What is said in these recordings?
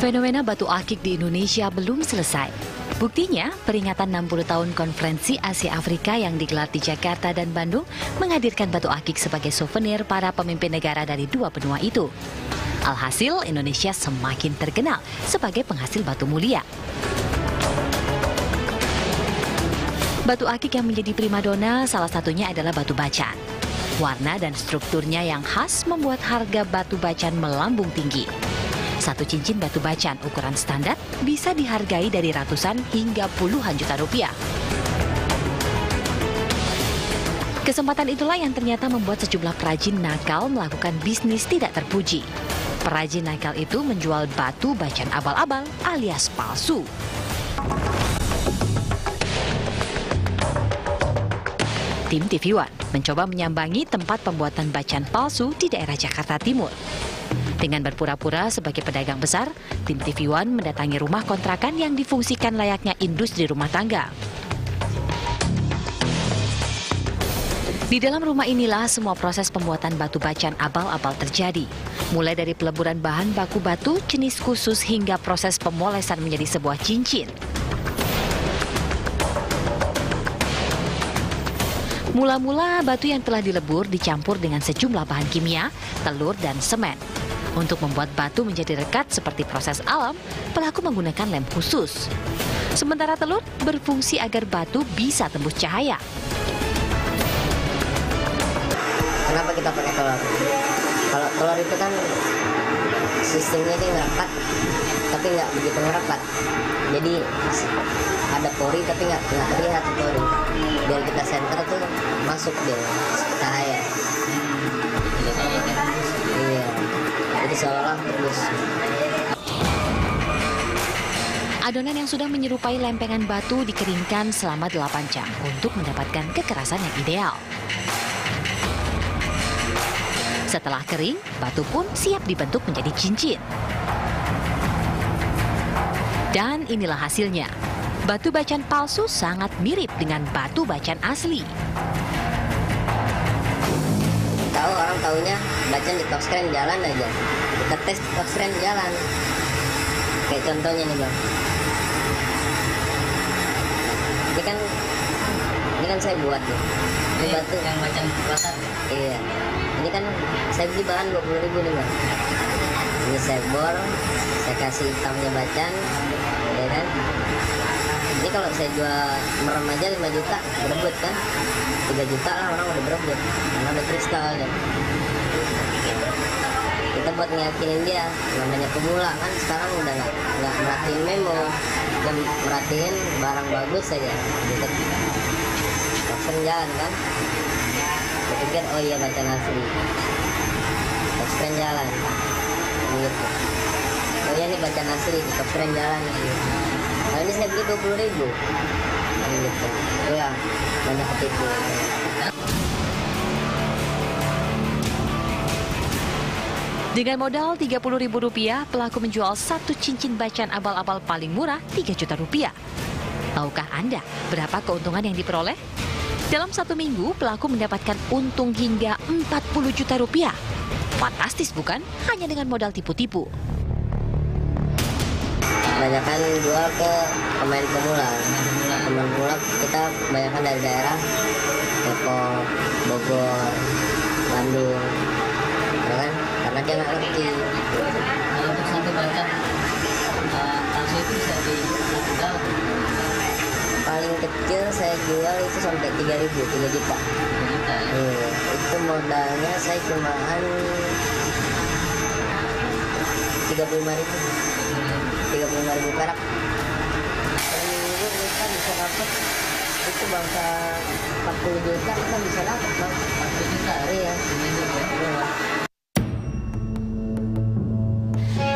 Fenomena batu akik di Indonesia belum selesai. Buktinya, peringatan 60 tahun Konferensi Asia Afrika yang digelar di Jakarta dan Bandung menghadirkan batu akik sebagai souvenir para pemimpin negara dari dua benua itu. Alhasil, Indonesia semakin terkenal sebagai penghasil batu mulia. Batu akik yang menjadi primadona salah satunya adalah batu bacan. Warna dan strukturnya yang khas membuat harga batu bacan melambung tinggi. Satu cincin batu bacan ukuran standar bisa dihargai dari ratusan hingga puluhan juta rupiah. Kesempatan itulah yang ternyata membuat sejumlah perajin nakal melakukan bisnis tidak terpuji. Perajin nakal itu menjual batu bacan abal-abal alias palsu. Tim TV One mencoba menyambangi tempat pembuatan bacan palsu di daerah Jakarta Timur. Dengan berpura-pura sebagai pedagang besar, tim TV One mendatangi rumah kontrakan yang difungsikan layaknya industri rumah tangga. Di dalam rumah inilah semua proses pembuatan batu bacan abal-abal terjadi. Mulai dari peleburan bahan baku batu jenis khusus hingga proses pemolesan menjadi sebuah cincin. Mula-mula batu yang telah dilebur dicampur dengan sejumlah bahan kimia, telur, dan semen. Untuk membuat batu menjadi rekat seperti proses alam, pelaku menggunakan lem khusus. Sementara telur berfungsi agar batu bisa tembus cahaya. Kenapa kita pakai telur? Kalau telur itu kan sistemnya dia ngerapat, tapi nggak begitu ngerapat. Jadi ada pori tapi nggak terlihat pori. Biar kita senter tuh masuk dia cahaya. Iya. Jadi seolah terus. Adonan yang sudah menyerupai lempengan batu dikeringkan selama 8 jam untuk mendapatkan kekerasan yang ideal. Setelah kering, batu pun siap dibentuk menjadi cincin. Dan inilah hasilnya. Batu bacan palsu sangat mirip dengan batu bacan asli. Tahu orang taunya bacan di Toxcreen jalan aja. Kita tes di Toxcreen jalan. Kayak contohnya nih bang. Ini kan saya buat nih. Ini batu yang bacan pasar. Iya. Ini kan saya beli bahan 20.000 nih bang. Ini saya bor, saya kasih hitamnya bacan, ya kan. Ini kalau saya jual merem aja 5 juta, berebut kan. 3 juta lah orang udah berebut, karena udah kristal kan. Kita buat ngeyakinin dia, namanya pemula kan sekarang udah nggak merhatiin memo, yang merhatiin barang bagus saja. Gitu. Langsung jalan kan. Saya pikir oh iya bacan asli. Langsung jalan. Gitu. Oh iya ini bacan asli, langsung jalan. Gitu. Nah, ini saya beli 20.000. Gitu. Ya, banyak ketipu. Dengan modal Rp30.000, pelaku menjual satu cincin bacan abal-abal paling murah Rp3 juta. Tahukah Anda berapa keuntungan yang diperoleh? Dalam 1 minggu, pelaku mendapatkan untung hingga Rp40 juta. Fantastis bukan? Hanya dengan modal tipu-tipu. Kebanyakan jual ke pemain pemula. Pemain pemula kita kebanyakan dari daerah Depok, Bogor, Bandung, ya kan? Karena dia nggak ngerti. Kalau untuk satu bacan palsu itu bisa dijual? Paling kecil saya jual itu sampai 3 juta. Itu modalnya saya cumaan 35.000 perak. Per minggu kita bisa dapat itu bangsa 40 juta kita bisa dapat bang. 40 juta? Iya.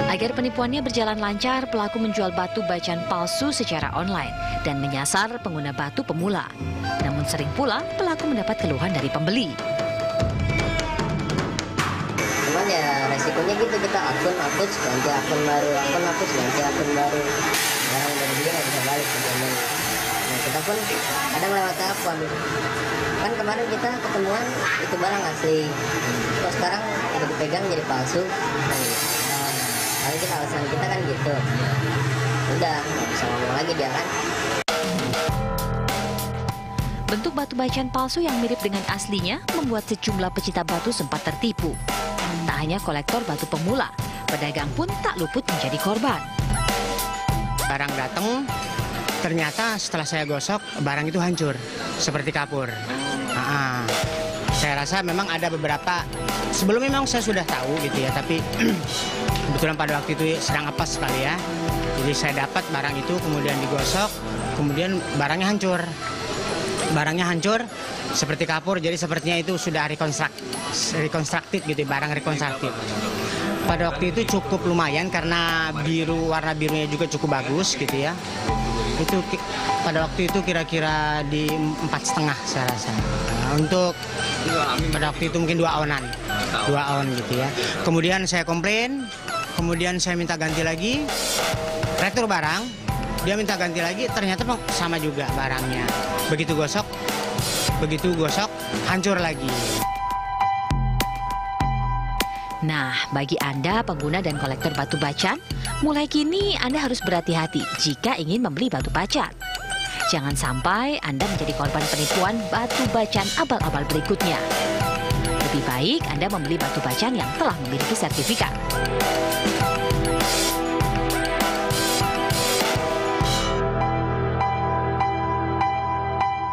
Agar penipuannya berjalan lancar, pelaku menjual batu bacan palsu secara online dan menyasar pengguna batu pemula. Namun sering pula pelaku mendapat keluhan dari pembeli. Cuman ya resikonya gitu, kita akun hapus, ganti akun baru, akun hapus, ganti akun baru. Barang dari dia nggak bisa balik kemudian. Nah kita pun kadang lewat telepon. Kan kemarin kita ketemuan itu barang asli. Terus sekarang udah dipegang jadi palsu. Tapi kita alasan kita kan gitu. Udah, nggak bisa ngomong lagi dia kan. Bentuk batu bacan palsu yang mirip dengan aslinya membuat sejumlah pecinta batu sempat tertipu. Tak hanya kolektor batu pemula, pedagang pun tak luput menjadi korban. Barang datang, ternyata setelah saya gosok, barang itu hancur, seperti kapur. Saya rasa memang ada beberapa, sebelum memang saya sudah tahu gitu ya, tapi kebetulan pada waktu itu sedang apes sekali ya. Jadi saya dapat barang itu, kemudian digosok, kemudian barangnya hancur. Barangnya hancur seperti kapur, jadi sepertinya itu sudah rekonstruktif gitu, barang rekonstruktif. Pada waktu itu cukup lumayan karena warna birunya juga cukup bagus gitu ya. Itu pada waktu itu kira-kira di 4,5 saya rasa. Nah, untuk pada waktu itu mungkin 2 on gitu ya. Kemudian saya komplain, kemudian saya minta ganti lagi, retur barang, dia minta ganti lagi, ternyata sama juga barangnya. Begitu gosok, hancur lagi. Nah, bagi Anda pengguna dan kolektor batu bacan, mulai kini Anda harus berhati-hati jika ingin membeli batu bacan. Jangan sampai Anda menjadi korban penipuan batu bacan abal-abal berikutnya. Lebih baik Anda membeli batu bacan yang telah memiliki sertifikat.